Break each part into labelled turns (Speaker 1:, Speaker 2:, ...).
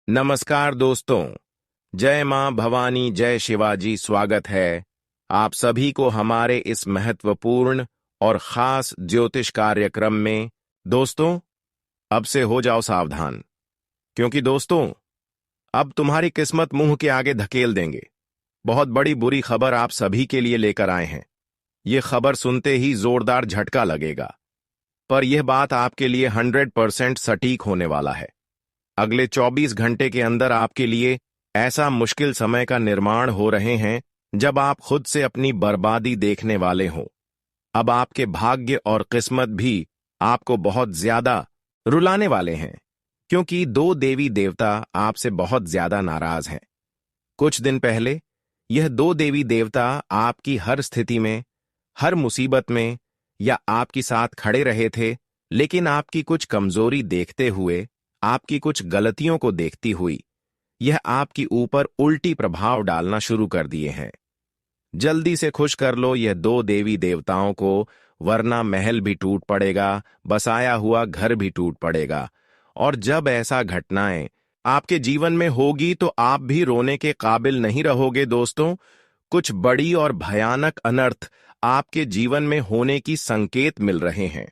Speaker 1: नमस्कार दोस्तों। जय मां भवानी, जय शिवाजी। स्वागत है आप सभी को हमारे इस महत्वपूर्ण और खास ज्योतिष कार्यक्रम में। दोस्तों, अब से हो जाओ सावधान, क्योंकि दोस्तों अब तुम्हारी किस्मत मुंह के आगे धकेल देंगे। बहुत बड़ी बुरी खबर आप सभी के लिए लेकर आए हैं। ये खबर सुनते ही जोरदार झटका लगेगा, पर यह बात आपके लिए 100% सटीक होने वाला है। अगले 24 घंटे के अंदर आपके लिए ऐसा मुश्किल समय का निर्माण हो रहे हैं जब आप खुद से अपनी बर्बादी देखने वाले हों। अब आपके भाग्य और किस्मत भी आपको बहुत ज्यादा रुलाने वाले हैं, क्योंकि दो देवी देवता आपसे बहुत ज्यादा नाराज हैं। कुछ दिन पहले यह दो देवी देवता आपकी हर स्थिति में, हर मुसीबत में या आपके साथ खड़े रहे थे, लेकिन आपकी कुछ कमजोरी देखते हुए, आपकी कुछ गलतियों को देखती हुई, यह आपकी ऊपर उल्टी प्रभाव डालना शुरू कर दिए हैं। जल्दी से खुश कर लो यह दो देवी देवताओं को, वरना महल भी टूट पड़ेगा, बसाया हुआ घर भी टूट पड़ेगा। और जब ऐसा घटनाएं आपके जीवन में होगी तो आप भी रोने के काबिल नहीं रहोगे दोस्तों। कुछ बड़ी और भयानक अनर्थ आपके जीवन में होने की संकेत मिल रहे हैं।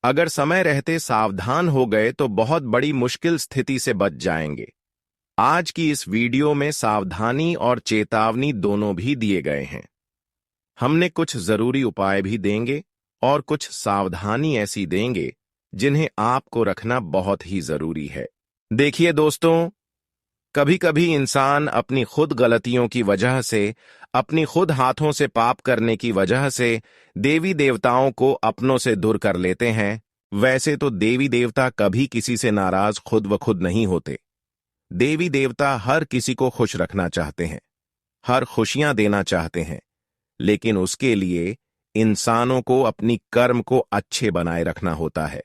Speaker 1: अगर समय रहते सावधान हो गए तो बहुत बड़ी मुश्किल स्थिति से बच जाएंगे। आज की इस वीडियो में सावधानी और चेतावनी दोनों भी दिए गए हैं। हमने कुछ जरूरी उपाय भी देंगे और कुछ सावधानी ऐसी देंगे जिन्हें आपको रखना बहुत ही जरूरी है। देखिए दोस्तों, कभी कभी इंसान अपनी खुद गलतियों की वजह से, अपनी खुद हाथों से पाप करने की वजह से देवी देवताओं को अपनों से दूर कर लेते हैं। वैसे तो देवी देवता कभी किसी से नाराज खुद व खुद नहीं होते। देवी देवता हर किसी को खुश रखना चाहते हैं, हर खुशियां देना चाहते हैं, लेकिन उसके लिए इंसानों को अपनी कर्म को अच्छे बनाए रखना होता है।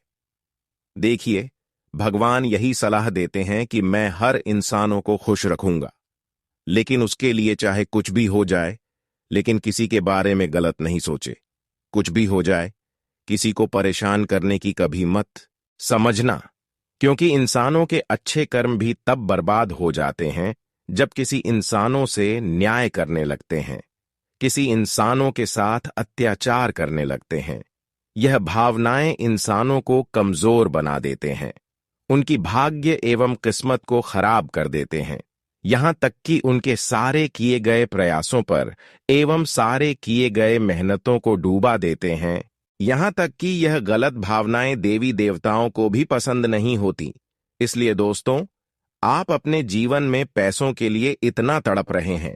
Speaker 1: देखिए, भगवान यही सलाह देते हैं कि मैं हर इंसानों को खुश रखूंगा, लेकिन उसके लिए चाहे कुछ भी हो जाए, लेकिन किसी के बारे में गलत नहीं सोचे। कुछ भी हो जाए, किसी को परेशान करने की कभी मत समझना, क्योंकि इंसानों के अच्छे कर्म भी तब बर्बाद हो जाते हैं जब किसी इंसानों से न्याय करने लगते हैं, किसी इंसानों के साथ अत्याचार करने लगते हैं। यह भावनाएं इंसानों को कमजोर बना देते हैं, उनकी भाग्य एवं किस्मत को खराब कर देते हैं। यहां तक कि उनके सारे किए गए प्रयासों पर एवं सारे किए गए मेहनतों को डूबा देते हैं। यहां तक कि यह गलत भावनाएं देवी देवताओं को भी पसंद नहीं होती। इसलिए दोस्तों, आप अपने जीवन में पैसों के लिए इतना तड़प रहे हैं,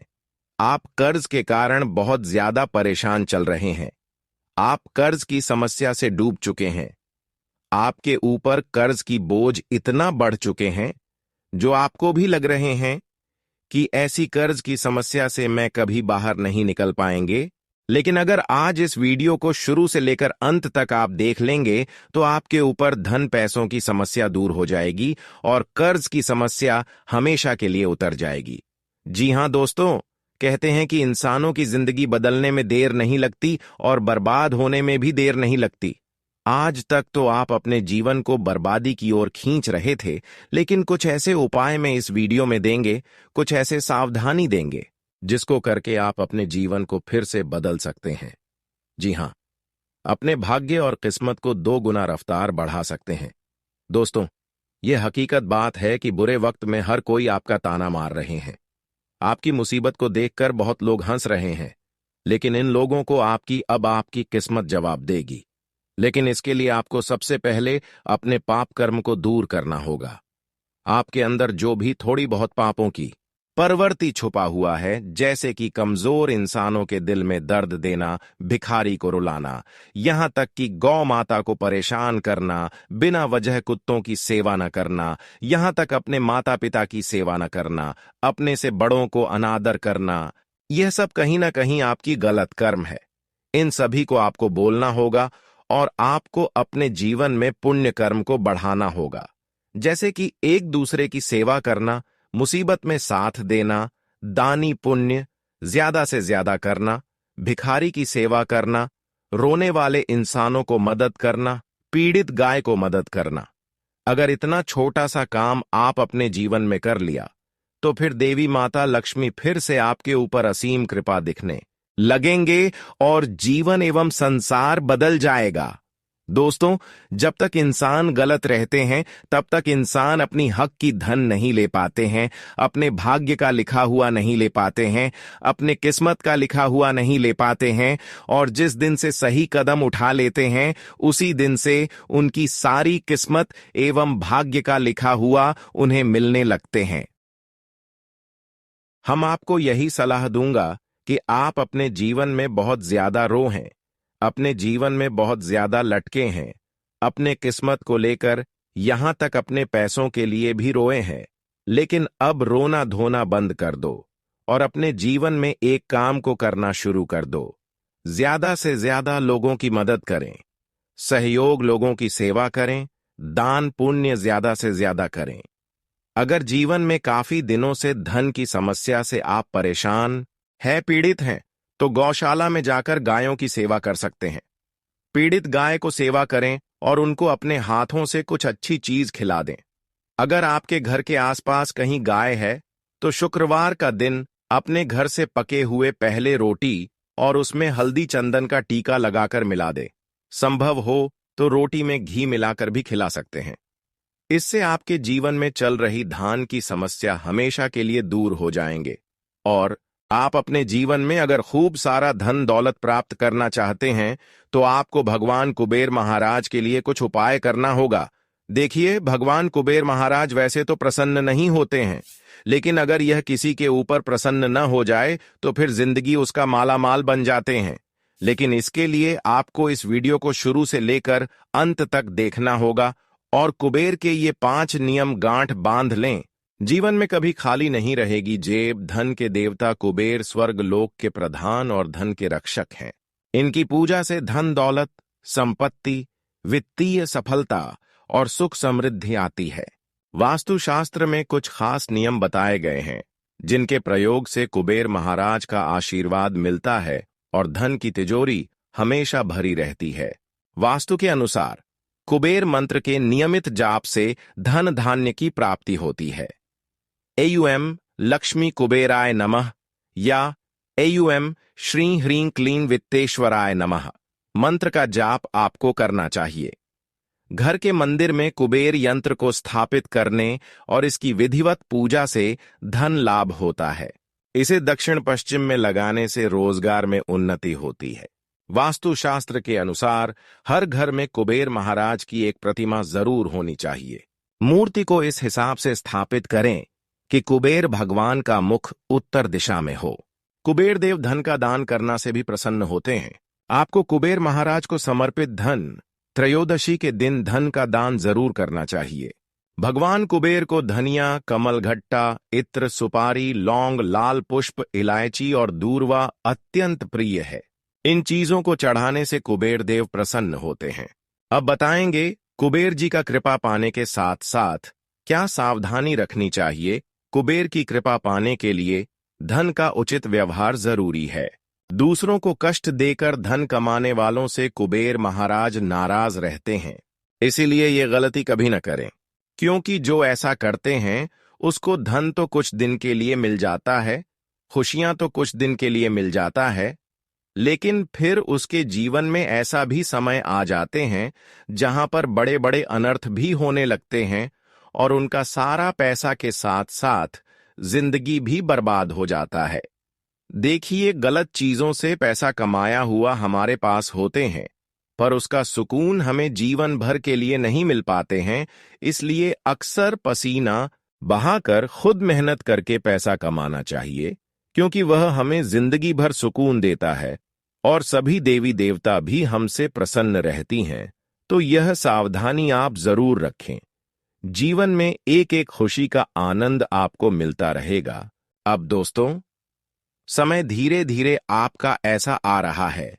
Speaker 1: आप कर्ज के कारण बहुत ज्यादा परेशान चल रहे हैं, आप कर्ज की समस्या से डूब चुके हैं, आपके ऊपर कर्ज की बोझ इतना बढ़ चुके हैं जो आपको भी लग रहे हैं कि ऐसी कर्ज की समस्या से मैं कभी बाहर नहीं निकल पाएंगे। लेकिन अगर आज इस वीडियो को शुरू से लेकर अंत तक आप देख लेंगे तो आपके ऊपर धन पैसों की समस्या दूर हो जाएगी और कर्ज की समस्या हमेशा के लिए उतर जाएगी। जी हां दोस्तों, कहते हैं कि इंसानों की जिंदगी बदलने में देर नहीं लगती और बर्बाद होने में भी देर नहीं लगती। आज तक तो आप अपने जीवन को बर्बादी की ओर खींच रहे थे, लेकिन कुछ ऐसे उपाय मैं इस वीडियो में देंगे, कुछ ऐसे सावधानी देंगे जिसको करके आप अपने जीवन को फिर से बदल सकते हैं। जी हां, अपने भाग्य और किस्मत को 2 गुना रफ्तार बढ़ा सकते हैं। दोस्तों, यह हकीकत बात है कि बुरे वक्त में हर कोई आपका ताना मार रहे हैं। आपकी मुसीबत को देखकर बहुत लोग हंस रहे हैं, लेकिन इन लोगों को आपकी किस्मत जवाब देगी। लेकिन इसके लिए आपको सबसे पहले अपने पाप कर्म को दूर करना होगा। आपके अंदर जो भी थोड़ी बहुत पापों की प्रवृत्ति छुपा हुआ है, जैसे कि कमजोर इंसानों के दिल में दर्द देना, भिखारी को रुलाना, यहां तक कि गौ माता को परेशान करना, बिना वजह कुत्तों की सेवा न करना, यहां तक अपने माता पिता की सेवा न करना, अपने से बड़ों को अनादर करना, यह सब कहीं ना कहीं आपकी गलत कर्म है। इन सभी को आपको बोलना होगा और आपको अपने जीवन में पुण्य कर्म को बढ़ाना होगा, जैसे कि एक दूसरे की सेवा करना, मुसीबत में साथ देना, दानी पुण्य ज्यादा से ज्यादा करना, भिखारी की सेवा करना, रोने वाले इंसानों को मदद करना, पीड़ित गाय को मदद करना। अगर इतना छोटा सा काम आप अपने जीवन में कर लिया तो फिर देवी माता लक्ष्मी फिर से आपके ऊपर असीम कृपा दिखने लगेंगे और जीवन एवं संसार बदल जाएगा। दोस्तों, जब तक इंसान गलत रहते हैं तब तक इंसान अपनी हक की धन नहीं ले पाते हैं, अपने भाग्य का लिखा हुआ नहीं ले पाते हैं, अपने किस्मत का लिखा हुआ नहीं ले पाते हैं, और जिस दिन से सही कदम उठा लेते हैं उसी दिन से उनकी सारी किस्मत एवं भाग्य का लिखा हुआ उन्हें मिलने लगते हैं। हम आपको यही सलाह दूंगा कि आप अपने जीवन में बहुत ज्यादा रो हैं, अपने जीवन में बहुत ज्यादा लटके हैं, अपने किस्मत को लेकर यहां तक अपने पैसों के लिए भी रोए हैं। लेकिन अब रोना धोना बंद कर दो और अपने जीवन में एक काम को करना शुरू कर दो। ज्यादा से ज्यादा लोगों की मदद करें, सहयोग लोगों की सेवा करें, दान पुण्य ज्यादा से ज्यादा करें। अगर जीवन में काफी दिनों से धन की समस्या से आप परेशान पीड़ित हैं तो गौशाला में जाकर गायों की सेवा कर सकते हैं। पीड़ित गाय को सेवा करें और उनको अपने हाथों से कुछ अच्छी चीज खिला दें। अगर आपके घर के आसपास कहीं गाय है तो शुक्रवार का दिन अपने घर से पके हुए पहले रोटी और उसमें हल्दी चंदन का टीका लगाकर मिला दे। संभव हो तो रोटी में घी मिलाकर भी खिला सकते हैं। इससे आपके जीवन में चल रही धान की समस्या हमेशा के लिए दूर हो जाएंगे और आप अपने जीवन में अगर खूब सारा धन दौलत प्राप्त करना चाहते हैं तो आपको भगवान कुबेर महाराज के लिए कुछ उपाय करना होगा। देखिए, भगवान कुबेर महाराज वैसे तो प्रसन्न नहीं होते हैं, लेकिन अगर यह किसी के ऊपर प्रसन्न न हो जाए तो फिर जिंदगी उसका मालामाल बन जाते हैं। लेकिन इसके लिए आपको इस वीडियो को शुरू से लेकर अंत तक देखना होगा और कुबेर के ये 5 नियम गांठ बांध लें। जीवन में कभी खाली नहीं रहेगी जेब। धन के देवता कुबेर स्वर्ग लोक के प्रधान और धन के रक्षक हैं। इनकी पूजा से धन दौलत, संपत्ति, वित्तीय सफलता और सुख समृद्धि आती है। वास्तुशास्त्र में कुछ खास नियम बताए गए हैं जिनके प्रयोग से कुबेर महाराज का आशीर्वाद मिलता है और धन की तिजोरी हमेशा भरी रहती है। वास्तु के अनुसार कुबेर मंत्र के नियमित जाप से धन धान्य की प्राप्ति होती है। एयुएम लक्ष्मी कुबेराय नमः या एयुएम श्री ह्रीं क्लीं वित्तेश्वराय नमः मंत्र का जाप आपको करना चाहिए। घर के मंदिर में कुबेर यंत्र को स्थापित करने और इसकी विधिवत पूजा से धन लाभ होता है। इसे दक्षिण पश्चिम में लगाने से रोजगार में उन्नति होती है। वास्तुशास्त्र के अनुसार हर घर में कुबेर महाराज की एक प्रतिमा जरूर होनी चाहिए। मूर्ति को इस हिसाब से स्थापित करें कि कुबेर भगवान का मुख उत्तर दिशा में हो। कुबेर देव धन का दान करना से भी प्रसन्न होते हैं। आपको कुबेर महाराज को समर्पित धन त्रयोदशी के दिन धन का दान जरूर करना चाहिए। भगवान कुबेर को धनिया, कमलघट्टा, इत्र, सुपारी, लौंग, लाल पुष्प, इलायची और दूर्वा अत्यंत प्रिय है। इन चीजों को चढ़ाने से कुबेर देव प्रसन्न होते हैं। अब बताएंगे कुबेर जी का कृपा पाने के साथ साथ क्या सावधानी रखनी चाहिए। कुबेर की कृपा पाने के लिए धन का उचित व्यवहार जरूरी है। दूसरों को कष्ट देकर धन कमाने वालों से कुबेर महाराज नाराज रहते हैं। इसीलिए ये गलती कभी न करें, क्योंकि जो ऐसा करते हैं उसको धन तो कुछ दिन के लिए मिल जाता है, खुशियां तो कुछ दिन के लिए मिल जाता है, लेकिन फिर उसके जीवन में ऐसा भी समय आ जाते हैं जहां पर बड़े बड़े अनर्थ भी होने लगते हैं और उनका सारा पैसा के साथ साथ जिंदगी भी बर्बाद हो जाता है। देखिए, गलत चीजों से पैसा कमाया हुआ हमारे पास होते हैं, पर उसका सुकून हमें जीवन भर के लिए नहीं मिल पाते हैं। इसलिए अक्सर पसीना बहाकर खुद मेहनत करके पैसा कमाना चाहिए, क्योंकि वह हमें जिंदगी भर सुकून देता है और सभी देवी देवता भी हमसे प्रसन्न रहती हैं। तो यह सावधानी आप जरूर रखें। जीवन में एक एक खुशी का आनंद आपको मिलता रहेगा। अब दोस्तों, समय धीरे धीरे आपका ऐसा आ रहा है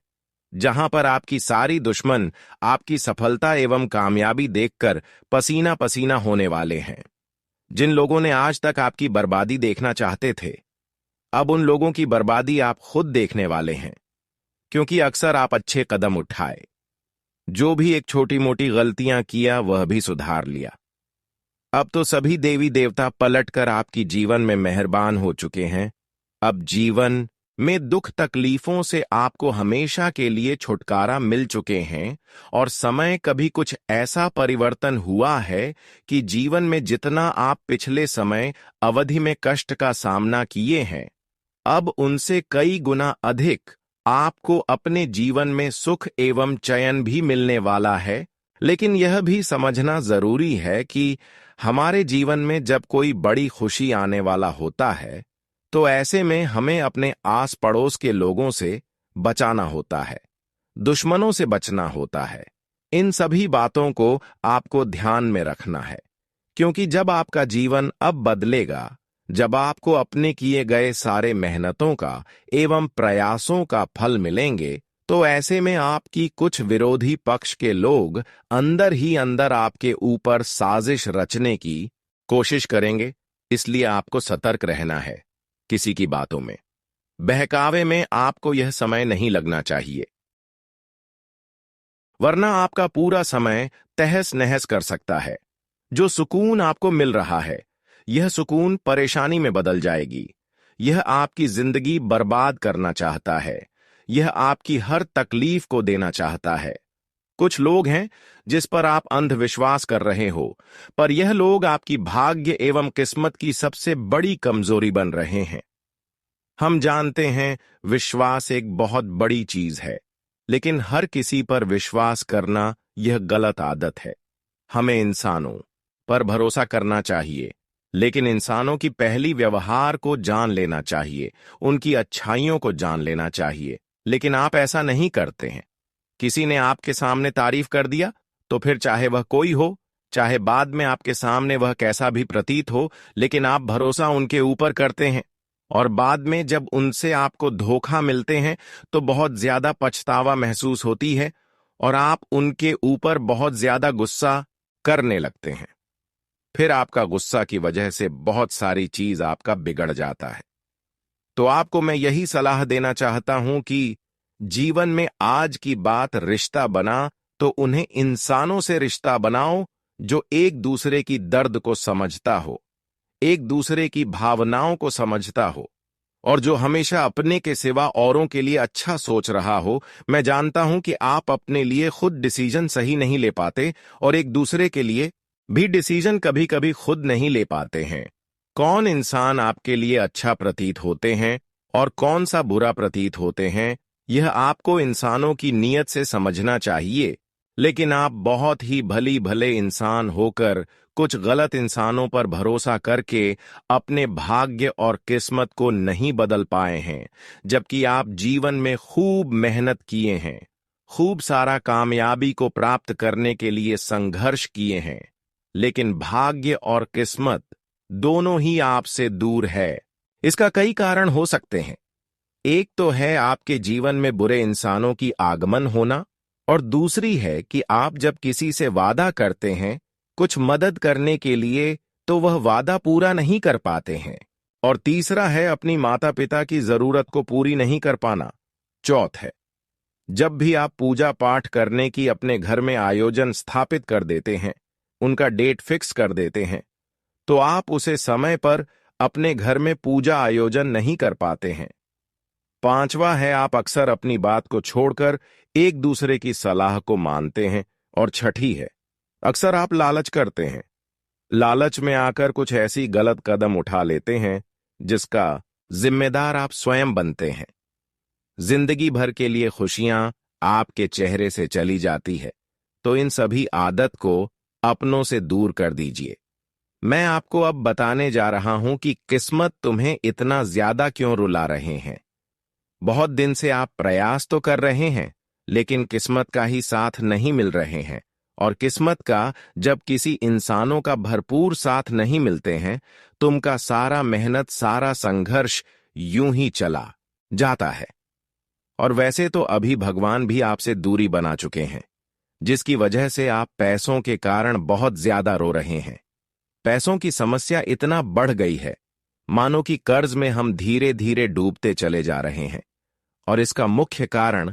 Speaker 1: जहां पर आपकी सारी दुश्मन आपकी सफलता एवं कामयाबी देखकर पसीना पसीना होने वाले हैं। जिन लोगों ने आज तक आपकी बर्बादी देखना चाहते थे, अब उन लोगों की बर्बादी आप खुद देखने वाले हैं, क्योंकि अक्सर आप अच्छे कदम उठाए। जो भी एक छोटी मोटी गलतियां किया वह भी सुधार लिया। अब तो सभी देवी देवता पलटकर आपकी जीवन में मेहरबान हो चुके हैं। अब जीवन में दुख तकलीफों से आपको हमेशा के लिए छुटकारा मिल चुके हैं और समय कभी कुछ ऐसा परिवर्तन हुआ है कि जीवन में जितना आप पिछले समय अवधि में कष्ट का सामना किए हैं, अब उनसे कई गुना अधिक आपको अपने जीवन में सुख एवं चयन भी मिलने वाला है। लेकिन यह भी समझना जरूरी है कि हमारे जीवन में जब कोई बड़ी खुशी आने वाला होता है, तो ऐसे में हमें अपने आस पड़ोस के लोगों से बचाना होता है, दुश्मनों से बचना होता है। इन सभी बातों को आपको ध्यान में रखना है, क्योंकि जब आपका जीवन अब बदलेगा, जब आपको अपने किए गए सारे मेहनतों का एवं प्रयासों का फल मिलेंगे, तो ऐसे में आपकी कुछ विरोधी पक्ष के लोग अंदर ही अंदर आपके ऊपर साजिश रचने की कोशिश करेंगे। इसलिए आपको सतर्क रहना है। किसी की बातों में, बहकावे में आपको यह समय नहीं लगना चाहिए, वरना आपका पूरा समय तहस नहस कर सकता है। जो सुकून आपको मिल रहा है, यह सुकून परेशानी में बदल जाएगी। यह आपकी जिंदगी बर्बाद करना चाहता है। यह आपकी हर तकलीफ को देना चाहता है। कुछ लोग हैं जिस पर आप अंधविश्वास कर रहे हो, पर यह लोग आपकी भाग्य एवं किस्मत की सबसे बड़ी कमजोरी बन रहे हैं। हम जानते हैं विश्वास एक बहुत बड़ी चीज है, लेकिन हर किसी पर विश्वास करना यह गलत आदत है। हमें इंसानों पर भरोसा करना चाहिए, लेकिन इंसानों की पहली व्यवहार को जान लेना चाहिए, उनकी अच्छाइयों को जान लेना चाहिए। लेकिन आप ऐसा नहीं करते हैं। किसी ने आपके सामने तारीफ कर दिया, तो फिर चाहे वह कोई हो, चाहे बाद में आपके सामने वह कैसा भी प्रतीत हो, लेकिन आप भरोसा उनके ऊपर करते हैं। और बाद में जब उनसे आपको धोखा मिलते हैं, तो बहुत ज्यादा पछतावा महसूस होती है और आप उनके ऊपर बहुत ज्यादा गुस्सा करने लगते हैं। फिर आपका गुस्सा की वजह से बहुत सारी चीज आपका बिगड़ जाता है। तो आपको मैं यही सलाह देना चाहता हूं कि जीवन में आज की बात रिश्ता बना, तो उन्हें इंसानों से रिश्ता बनाओ जो एक दूसरे की दर्द को समझता हो, एक दूसरे की भावनाओं को समझता हो, और जो हमेशा अपने के सिवा औरों के लिए अच्छा सोच रहा हो। मैं जानता हूं कि आप अपने लिए खुद डिसीजन सही नहीं ले पाते और एक दूसरे के लिए भी डिसीजन कभी कभी खुद नहीं ले पाते हैं। कौन इंसान आपके लिए अच्छा प्रतीत होते हैं और कौन सा बुरा प्रतीत होते हैं, यह आपको इंसानों की नीयत से समझना चाहिए। लेकिन आप बहुत ही भली भले इंसान होकर कुछ गलत इंसानों पर भरोसा करके अपने भाग्य और किस्मत को नहीं बदल पाए हैं, जबकि आप जीवन में खूब मेहनत किए हैं, खूब सारा कामयाबी को प्राप्त करने के लिए संघर्ष किए हैं, लेकिन भाग्य और किस्मत दोनों ही आपसे दूर है। इसका कई कारण हो सकते हैं। एक तो है आपके जीवन में बुरे इंसानों की आगमन होना, और दूसरी है कि आप जब किसी से वादा करते हैं कुछ मदद करने के लिए, तो वह वादा पूरा नहीं कर पाते हैं, और तीसरा है अपनी माता पिता की जरूरत को पूरी नहीं कर पाना। चौथ है, जब भी आप पूजा पाठ करने की अपने घर में आयोजन स्थापित कर देते हैं, उनका डेट फिक्स कर देते हैं, तो आप उसे समय पर अपने घर में पूजा आयोजन नहीं कर पाते हैं। पांचवा है, आप अक्सर अपनी बात को छोड़कर एक दूसरे की सलाह को मानते हैं। और छठी है, अक्सर आप लालच करते हैं। लालच में आकर कुछ ऐसी गलत कदम उठा लेते हैं जिसका जिम्मेदार आप स्वयं बनते हैं। जिंदगी भर के लिए खुशियां आपके चेहरे से चली जाती है, तो इन सभी आदत को अपनों से दूर कर दीजिए। मैं आपको अब बताने जा रहा हूं कि किस्मत तुम्हें इतना ज्यादा क्यों रुला रहे हैं। बहुत दिन से आप प्रयास तो कर रहे हैं, लेकिन किस्मत का ही साथ नहीं मिल रहे हैं, और किस्मत का जब किसी इंसानों का भरपूर साथ नहीं मिलते हैं, तुमका सारा मेहनत, सारा संघर्ष यूं ही चला जाता है। और वैसे तो अभी भगवान भी आपसे दूरी बना चुके हैं, जिसकी वजह से आप पैसों के कारण बहुत ज्यादा रो रहे हैं। पैसों की समस्या इतना बढ़ गई है, मानो कि कर्ज में हम धीरे धीरे डूबते चले जा रहे हैं, और इसका मुख्य कारण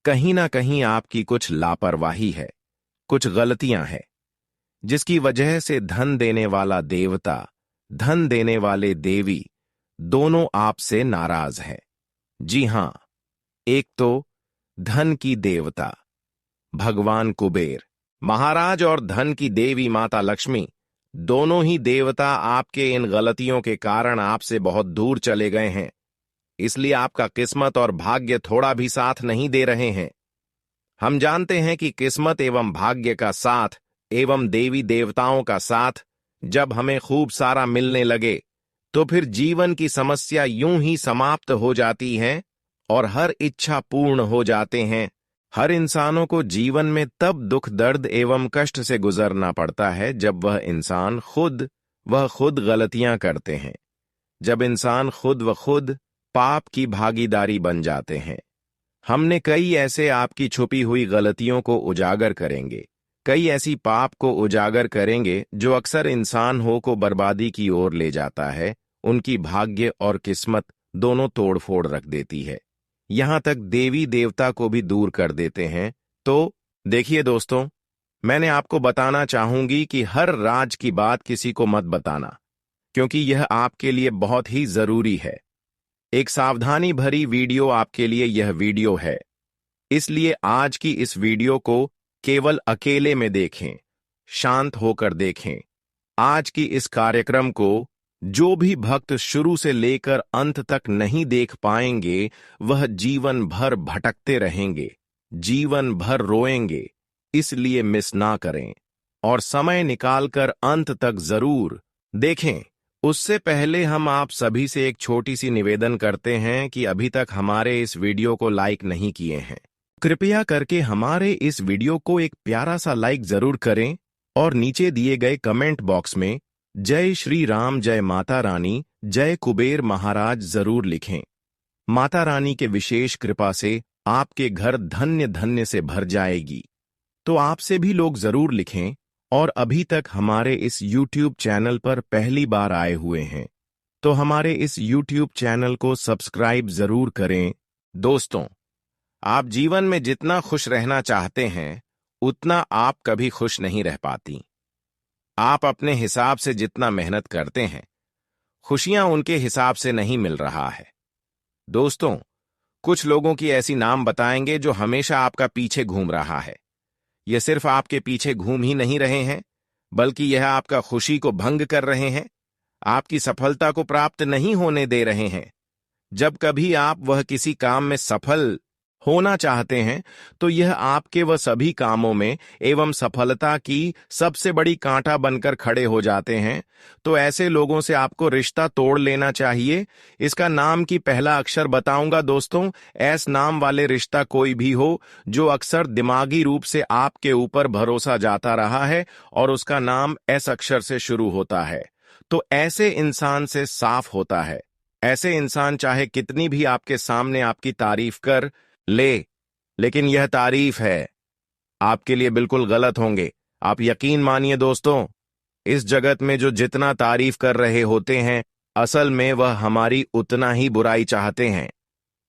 Speaker 1: कहीं ना कहीं आपकी कुछ लापरवाही है, कुछ गलतियां हैं। जिसकी वजह से धन देने वाला देवता, धन देने वाले देवी दोनों आपसे नाराज हैं। जी हां, एक तो धन की देवता भगवान कुबेर महाराज और धन की देवी माता लक्ष्मी, दोनों ही देवता आपके इन गलतियों के कारण आपसे बहुत दूर चले गए हैं। इसलिए आपका किस्मत और भाग्य थोड़ा भी साथ नहीं दे रहे हैं। हम जानते हैं कि किस्मत एवं भाग्य का साथ एवं देवी देवताओं का साथ जब हमें खूब सारा मिलने लगे तो फिर जीवन की समस्या यूं ही समाप्त हो जाती है और हर इच्छा पूर्ण हो जाते हैं। हर इंसानों को जीवन में तब दुख दर्द एवं कष्ट से गुजरना पड़ता है जब वह इंसान खुद गलतियां करते हैं, जब इंसान खुद व खुद पाप की भागीदारी बन जाते हैं। हमने कई ऐसे आपकी छुपी हुई गलतियों को उजागर करेंगे, कई ऐसी पाप को उजागर करेंगे जो अक्सर इंसान को बर्बादी की ओर ले जाता है, उनकी भाग्य और किस्मत दोनों तोड़ फोड़ रख देती है, यहां तक देवी देवता को भी दूर कर देते हैं। तो देखिए दोस्तों, मैंने आपको बताना चाहूंगी कि हर राज की बात किसी को मत बताना, क्योंकि यह आपके लिए बहुत ही जरूरी है। एक सावधानी भरी वीडियो आपके लिए यह वीडियो है, इसलिए आज की इस वीडियो को केवल अकेले में देखें, शांत होकर देखें। आज की इस कार्यक्रम को जो भी भक्त शुरू से लेकर अंत तक नहीं देख पाएंगे वह जीवन भर भटकते रहेंगे, जीवन भर रोएंगे। इसलिए मिस ना करें और समय निकालकर अंत तक जरूर देखें। उससे पहले हम आप सभी से एक छोटी सी निवेदन करते हैं कि अभी तक हमारे इस वीडियो को लाइक नहीं किए हैं, कृपया करके हमारे इस वीडियो को एक प्यारा सा लाइक जरूर करें और नीचे दिए गए कमेंट बॉक्स में जय श्री राम, जय माता रानी, जय कुबेर महाराज जरूर लिखें। माता रानी के विशेष कृपा से आपके घर धन्य धन्य से भर जाएगी। तो आपसे भी लोग जरूर लिखें और अभी तक हमारे इस YouTube चैनल पर पहली बार आए हुए हैं तो हमारे इस YouTube चैनल को सब्सक्राइब जरूर करें। दोस्तों, आप जीवन में जितना खुश रहना चाहते हैं उतना आप कभी खुश नहीं रह पाती। आप अपने हिसाब से जितना मेहनत करते हैं, खुशियां उनके हिसाब से नहीं मिल रहा है। दोस्तों, कुछ लोगों की ऐसी नाम बताएंगे जो हमेशा आपका पीछे घूम रहा है। ये सिर्फ आपके पीछे घूम ही नहीं रहे हैं, बल्कि यह आपका खुशी को भंग कर रहे हैं, आपकी सफलता को प्राप्त नहीं होने दे रहे हैं। जब कभी आप वह किसी काम में सफल होना चाहते हैं तो यह आपके वह सभी कामों में एवं सफलता की सबसे बड़ी कांटा बनकर खड़े हो जाते हैं। तो ऐसे लोगों से आपको रिश्ता तोड़ लेना चाहिए। इसका नाम की पहला अक्षर बताऊंगा दोस्तों। एस नाम वाले रिश्ता कोई भी हो जो अक्सर दिमागी रूप से आपके ऊपर भरोसा जाता रहा है और उसका नाम एस अक्षर से शुरू होता है, तो ऐसे इंसान से साफ होता है। ऐसे इंसान चाहे कितनी भी आपके सामने आपकी तारीफ कर ले, लेकिन यह तारीफ है आपके लिए बिल्कुल गलत होंगे। आप यकीन मानिए दोस्तों, इस जगत में जो जितना तारीफ कर रहे होते हैं असल में वह हमारी उतना ही बुराई चाहते हैं,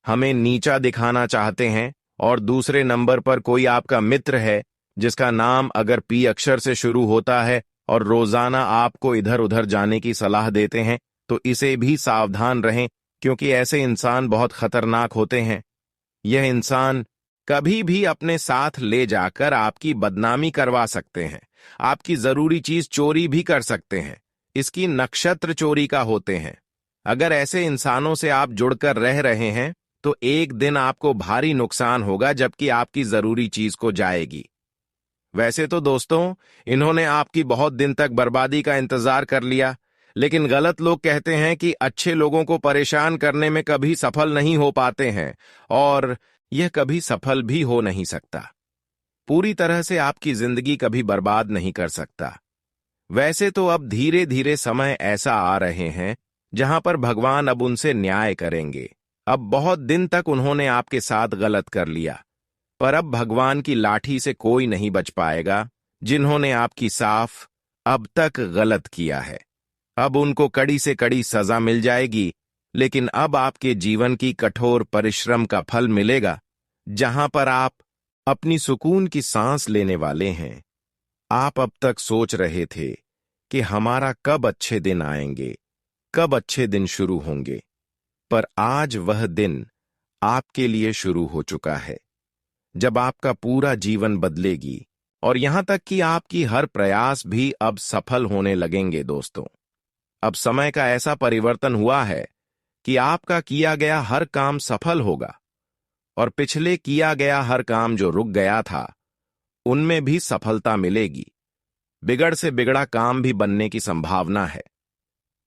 Speaker 1: हमें नीचा दिखाना चाहते हैं। और दूसरे नंबर पर कोई आपका मित्र है जिसका नाम अगर पी अक्षर से शुरू होता है और रोजाना आपको इधर उधर जाने की सलाह देते हैं, तो इसे भी सावधान रहें, क्योंकि ऐसे इंसान बहुत खतरनाक होते हैं। यह इंसान कभी भी अपने साथ ले जाकर आपकी बदनामी करवा सकते हैं, आपकी जरूरी चीज चोरी भी कर सकते हैं। इसकी नक्षत्र चोरी का होते हैं। अगर ऐसे इंसानों से आप जुड़कर रह रहे हैं तो एक दिन आपको भारी नुकसान होगा, जबकि आपकी जरूरी चीज को जाएगी। वैसे तो दोस्तों, इन्होंने आपकी बहुत दिन तक बर्बादी का इंतजार कर लिया, लेकिन गलत लोग कहते हैं कि अच्छे लोगों को परेशान करने में कभी सफल नहीं हो पाते हैं, और यह कभी सफल भी हो नहीं सकता। पूरी तरह से आपकी जिंदगी कभी बर्बाद नहीं कर सकता। वैसे तो अब धीरे धीरे समय ऐसा आ रहे हैं जहां पर भगवान अब उनसे न्याय करेंगे। अब बहुत दिन तक उन्होंने आपके साथ गलत कर लिया, पर अब भगवान की लाठी से कोई नहीं बच पाएगा जिन्होंने आपकी साफ अब तक गलत किया है। अब उनको कड़ी से कड़ी सजा मिल जाएगी, लेकिन अब आपके जीवन की कठोर परिश्रम का फल मिलेगा, जहां पर आप अपनी सुकून की सांस लेने वाले हैं। आप अब तक सोच रहे थे कि हमारा कब अच्छे दिन आएंगे, कब अच्छे दिन शुरू होंगे, पर आज वह दिन आपके लिए शुरू हो चुका है, जब आपका पूरा जीवन बदलेगी और यहां तक कि आपकी हर प्रयास भी अब सफल होने लगेंगे दोस्तों। अब समय का ऐसा परिवर्तन हुआ है कि आपका किया गया हर काम सफल होगा और पिछले किया गया हर काम जो रुक गया था, उनमें भी सफलता मिलेगी। बिगड़ से बिगड़ा काम भी बनने की संभावना है।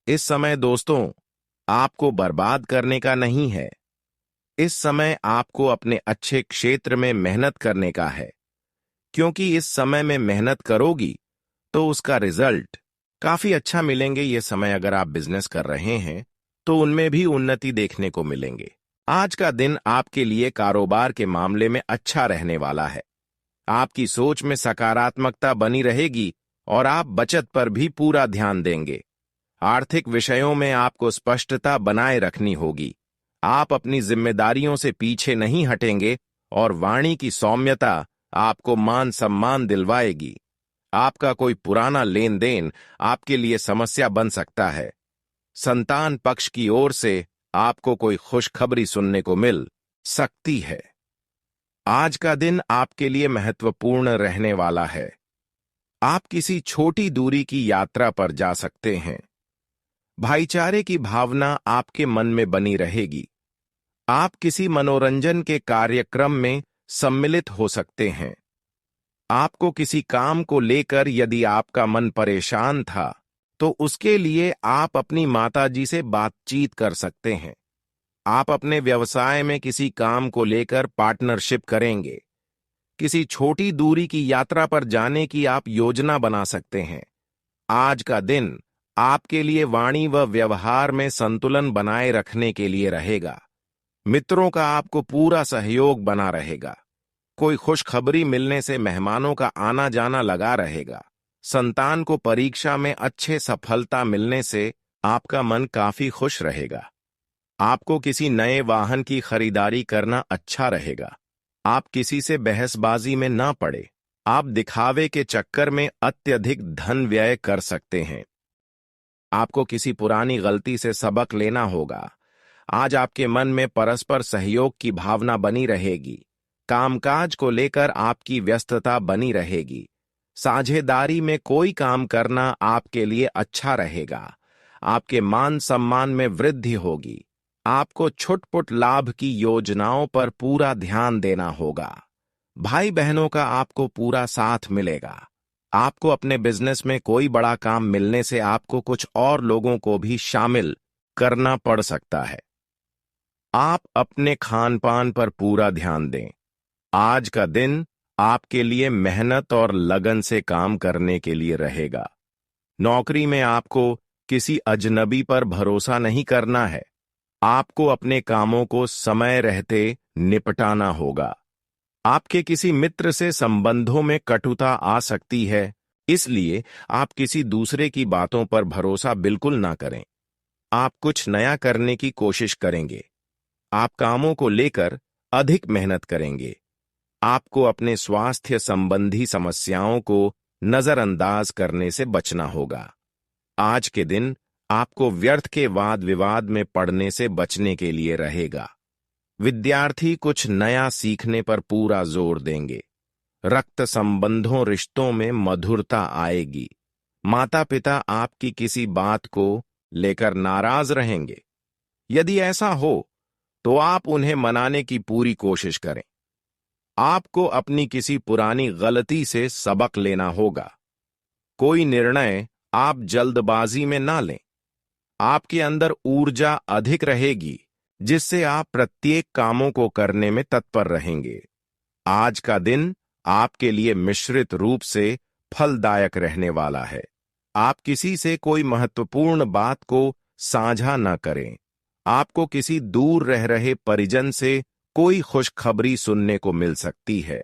Speaker 1: इस समय दोस्तों, आपको बर्बाद करने का नहीं है। इस समय आपको अपने अच्छे क्षेत्र में मेहनत करने का है, क्योंकि इस समय में मेहनत करोगी तो उसका रिजल्ट काफी अच्छा मिलेंगे। ये समय अगर आप बिजनेस कर रहे हैं तो उनमें भी उन्नति देखने को मिलेंगे। आज का दिन आपके लिए कारोबार के मामले में अच्छा रहने वाला है। आपकी सोच में सकारात्मकता बनी रहेगी और आप बचत पर भी पूरा ध्यान देंगे। आर्थिक विषयों में आपको स्पष्टता बनाए रखनी होगी। आप अपनी जिम्मेदारियों से पीछे नहीं हटेंगे और वाणी की सौम्यता आपको मान सम्मान दिलवाएगी। आपका कोई पुराना लेन देन आपके लिए समस्या बन सकता है। संतान पक्ष की ओर से आपको कोई खुशखबरी सुनने को मिल सकती है। आज का दिन आपके लिए महत्वपूर्ण रहने वाला है। आप किसी छोटी दूरी की यात्रा पर जा सकते हैं। भाईचारे की भावना आपके मन में बनी रहेगी। आप किसी मनोरंजन के कार्यक्रम में सम्मिलित हो सकते हैं। आपको किसी काम को लेकर यदि आपका मन परेशान था, तो उसके लिए आप अपनी माताजी से बातचीत कर सकते हैं। आप अपने व्यवसाय में किसी काम को लेकर पार्टनरशिप करेंगे। किसी छोटी दूरी की यात्रा पर जाने की आप योजना बना सकते हैं। आज का दिन आपके लिए वाणी व व्यवहार में संतुलन बनाए रखने के लिए रहेगा। मित्रों का आपको पूरा सहयोग बना रहेगा। कोई खुशखबरी मिलने से मेहमानों का आना जाना लगा रहेगा। संतान को परीक्षा में अच्छे सफलता मिलने से आपका मन काफी खुश रहेगा। आपको किसी नए वाहन की खरीदारी करना अच्छा रहेगा। आप किसी से बहसबाजी में ना पड़े। आप दिखावे के चक्कर में अत्यधिक धन व्यय कर सकते हैं। आपको किसी पुरानी गलती से सबक लेना होगा। आज आपके मन में परस्पर सहयोग की भावना बनी रहेगी। कामकाज को लेकर आपकी व्यस्तता बनी रहेगी। साझेदारी में कोई काम करना आपके लिए अच्छा रहेगा। आपके मान सम्मान में वृद्धि होगी। आपको छुटपुट लाभ की योजनाओं पर पूरा ध्यान देना होगा। भाई बहनों का आपको पूरा साथ मिलेगा। आपको अपने बिजनेस में कोई बड़ा काम मिलने से आपको कुछ और लोगों को भी शामिल करना पड़ सकता है। आप अपने खान पान पर पूरा ध्यान दें। आज का दिन आपके लिए मेहनत और लगन से काम करने के लिए रहेगा। नौकरी में आपको किसी अजनबी पर भरोसा नहीं करना है। आपको अपने कामों को समय रहते निपटाना होगा। आपके किसी मित्र से संबंधों में कटुता आ सकती है, इसलिए आप किसी दूसरे की बातों पर भरोसा बिल्कुल ना करें। आप कुछ नया करने की कोशिश करेंगे। आप कामों को लेकर अधिक मेहनत करेंगे। आपको अपने स्वास्थ्य संबंधी समस्याओं को नजरअंदाज करने से बचना होगा। आज के दिन आपको व्यर्थ के वाद विवाद में पड़ने से बचने के लिए रहेगा। विद्यार्थी कुछ नया सीखने पर पूरा जोर देंगे। रक्त संबंधों रिश्तों में मधुरता आएगी। माता पिता आपकी किसी बात को लेकर नाराज रहेंगे। यदि ऐसा हो तो आप उन्हें मनाने की पूरी कोशिश करें। आपको अपनी किसी पुरानी गलती से सबक लेना होगा। कोई निर्णय आप जल्दबाजी में ना लें। आपके अंदर ऊर्जा अधिक रहेगी, जिससे आप प्रत्येक कामों को करने में तत्पर रहेंगे। आज का दिन आपके लिए मिश्रित रूप से फलदायक रहने वाला है। आप किसी से कोई महत्वपूर्ण बात को साझा न करें। आपको किसी दूर रह रहे परिजन से कोई खुशखबरी सुनने को मिल सकती है।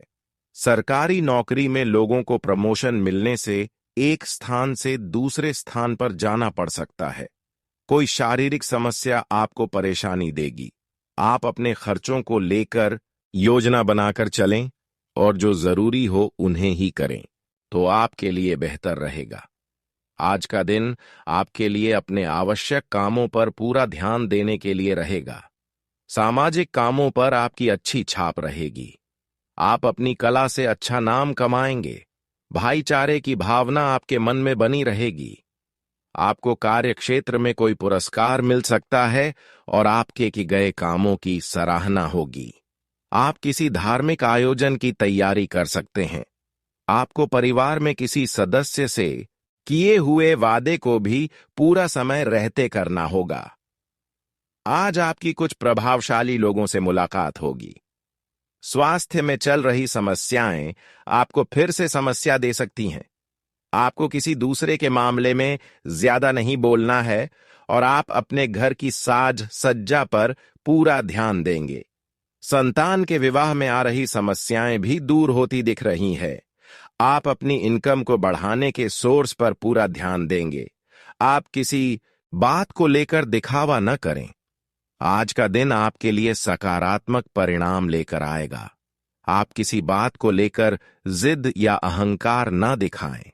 Speaker 1: सरकारी नौकरी में लोगों को प्रमोशन मिलने से एक स्थान से दूसरे स्थान पर जाना पड़ सकता है। कोई शारीरिक समस्या आपको परेशानी देगी। आप अपने खर्चों को लेकर योजना बनाकर चलें और जो जरूरी हो उन्हें ही करें। तो आपके लिए बेहतर रहेगा। आज का दिन आपके लिए अपने आवश्यक कामों पर पूरा ध्यान देने के लिए रहेगा। सामाजिक कामों पर आपकी अच्छी छाप रहेगी। आप अपनी कला से अच्छा नाम कमाएंगे। भाईचारे की भावना आपके मन में बनी रहेगी। आपको कार्य क्षेत्र में कोई पुरस्कार मिल सकता है और आपके की गए कामों की सराहना होगी। आप किसी धार्मिक आयोजन की तैयारी कर सकते हैं। आपको परिवार में किसी सदस्य से किए हुए वादे को भी पूरा समय रहते करना होगा। आज आपकी कुछ प्रभावशाली लोगों से मुलाकात होगी। स्वास्थ्य में चल रही समस्याएं आपको फिर से समस्या दे सकती हैं। आपको किसी दूसरे के मामले में ज्यादा नहीं बोलना है और आप अपने घर की साज सज्जा पर पूरा ध्यान देंगे। संतान के विवाह में आ रही समस्याएं भी दूर होती दिख रही हैं। आप अपनी इनकम को बढ़ाने के सोर्स पर पूरा ध्यान देंगे। आप किसी बात को लेकर दिखावा न करें। आज का दिन आपके लिए सकारात्मक परिणाम लेकर आएगा। आप किसी बात को लेकर जिद या अहंकार न दिखाएं।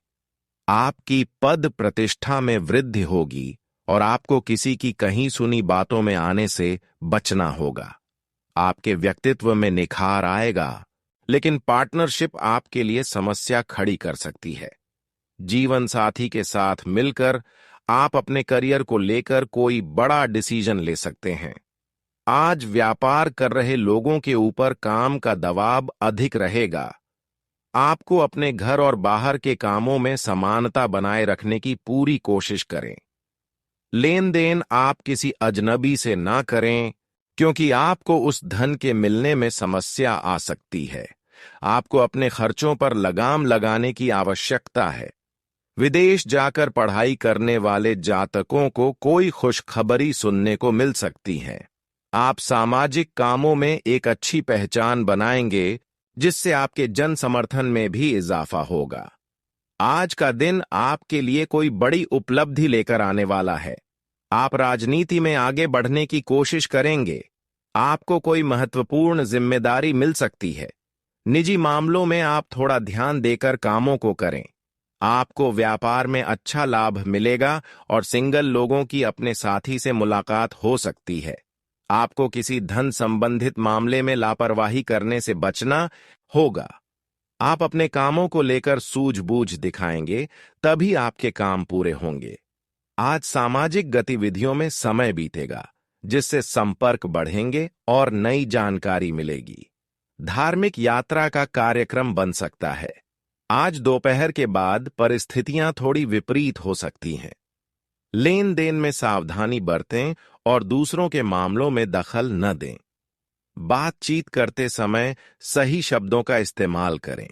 Speaker 1: आपकी पद प्रतिष्ठा में वृद्धि होगी और आपको किसी की कहीं सुनी बातों में आने से बचना होगा। आपके व्यक्तित्व में निखार आएगा, लेकिन पार्टनरशिप आपके लिए समस्या खड़ी कर सकती है। जीवन साथी के साथ मिलकर आप अपने करियर को लेकर कोई बड़ा डिसीजन ले सकते हैं। आज व्यापार कर रहे लोगों के ऊपर काम का दबाव अधिक रहेगा। आपको अपने घर और बाहर के कामों में समानता बनाए रखने की पूरी कोशिश करें। लेन देन आप किसी अजनबी से ना करें, क्योंकि आपको उस धन के मिलने में समस्या आ सकती है। आपको अपने खर्चों पर लगाम लगाने की आवश्यकता है। विदेश जाकर पढ़ाई करने वाले जातकों को कोई खुशखबरी सुनने को मिल सकती है। आप सामाजिक कामों में एक अच्छी पहचान बनाएंगे, जिससे आपके जन समर्थन में भी इजाफा होगा। आज का दिन आपके लिए कोई बड़ी उपलब्धि लेकर आने वाला है। आप राजनीति में आगे बढ़ने की कोशिश करेंगे। आपको कोई महत्वपूर्ण जिम्मेदारी मिल सकती है। निजी मामलों में आप थोड़ा ध्यान देकर कामों को करें। आपको व्यापार में अच्छा लाभ मिलेगा और सिंगल लोगों की अपने साथी से मुलाकात हो सकती है। आपको किसी धन संबंधित मामले में लापरवाही करने से बचना होगा। आप अपने कामों को लेकर सूझबूझ दिखाएंगे, तभी आपके काम पूरे होंगे। आज सामाजिक गतिविधियों में समय बीतेगा, जिससे संपर्क बढ़ेंगे और नई जानकारी मिलेगी। धार्मिक यात्रा का कार्यक्रम बन सकता है। आज दोपहर के बाद परिस्थितियां थोड़ी विपरीत हो सकती हैं। लेन देन में सावधानी बरतें और दूसरों के मामलों में दखल न दें। बातचीत करते समय सही शब्दों का इस्तेमाल करें।